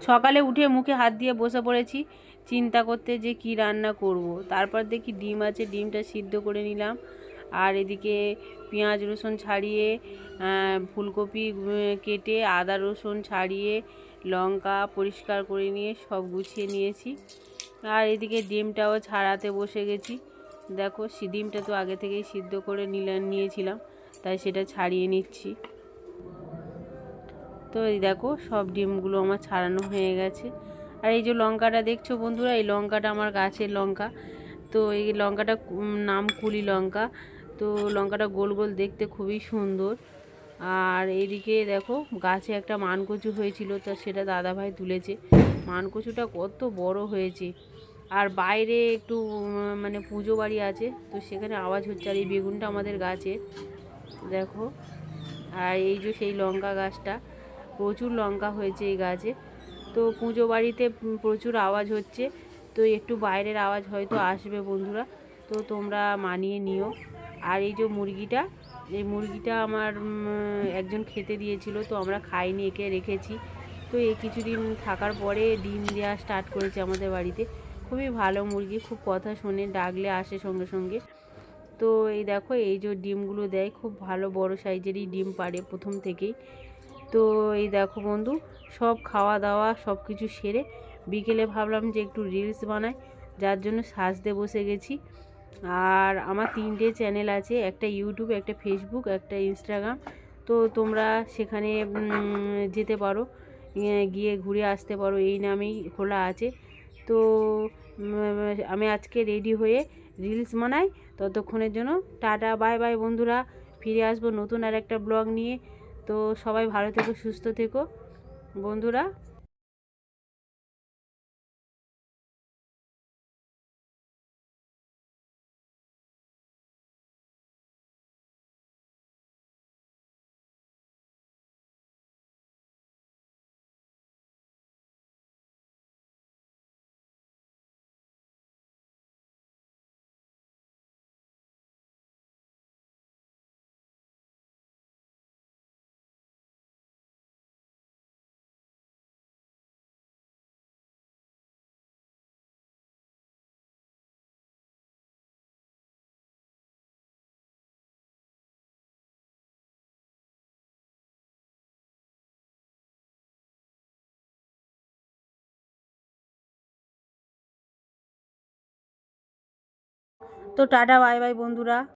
সকালে উঠে মুখে হাত দিয়ে বসে পড়েছি চিন্তা করতে যে কি রান্না করব। তারপর দেখি ডিম আছে, ডিমটা সিদ্ধ করে নিলাম। আর এদিকে পেঁয়াজ রসুন ছাড়িয়ে, ফুলকপি কেটে, আদা রসুন ছাড়িয়ে, লঙ্কা পরিষ্কার করে নিয়ে সব গুছিয়ে নিয়েছি। আর এদিকে ডিমটাও ছাড়াতে বসে গেছি। দেখো ডিমটা তো আগে থেকেই সিদ্ধ করে নিয়েছিলাম, তাই সেটা ছাড়িয়ে নিচ্ছি। তো এই দেখো সব ডিমগুলো আমার ছাড়ানো হয়ে গেছে। আর এই যে লঙ্কাটা দেখছো বন্ধুরা, এই লঙ্কাটা আমার গাছের লঙ্কা। তো এই লঙ্কাটা নাম কুলি লঙ্কা। তো লঙ্কাটা গোল গোল দেখতে খুবই সুন্দর। আর এইদিকে দেখো গাছে একটা মানকচু হয়েছিল, তা সেটা দাদাভাই তুলেছে। মানকচুটা কত বড় হয়েছে। আর বাইরে একটু মানে পুজো বাড়ি আছে, তো সেখানে আওয়াজ হচ্ছে। আর এই বেগুনটা আমাদের গাছের, দেখো। আর এই যে সেই লঙ্কা গাছটা, প্রচুর লঙ্কা হয়েছে এই গাছে। তো পুজো বাড়িতে প্রচুর আওয়াজ হচ্ছে, তো একটু বাইরের আওয়াজ হয়তো আসবে বন্ধুরা, তো তোমরা মানিয়ে নিও। আর এই যে মুরগিটা, এই মুরগিটা আমার একজন খেতে দিয়েছিল, তো আমরা খাইনি, একে রেখেছি। তো এই কিছুদিন থাকার পরে ডিম দেওয়া স্টার্ট করেছে আমাদের বাড়িতে। খুবই ভালো মুরগি, খুব কথা শোনে, ডাকলে আসে সঙ্গে সঙ্গে। তো এই দেখো এই যে ডিমগুলো দেয়, খুব ভালো বড় সাইজেরই ডিম পাড়ে প্রথম থেকেই। তো এই দেখো বন্ধু, সব খাওয়া দাওয়া সব কিছু সেরে বিকেলে ভাবলাম যে একটু রিলস বানাই, যার জন্য সাজতে বসে গেছি। আর আমার 3টে চ্যানেল আছে, একটা ইউটিউব, একটা ফেসবুক, একটা ইনস্টাগ্রাম। তো তোমরা সেখানে যেতে পারো, গিয়ে ঘুরে আসতে পারো, এই নামেই খোলা আছে। তো আমি আজকে রেডি হয়ে রিলস বানাই। ততক্ষণের জন্য টাটা, বাই বাই বন্ধুরা। ফিরে আসবো নতুন আর একটা ব্লগ নিয়ে। তো সবাই ভালো থেকো, সুস্থ থেকো বন্ধুরা। তো টাটা, বাই বাই বন্ধুরা।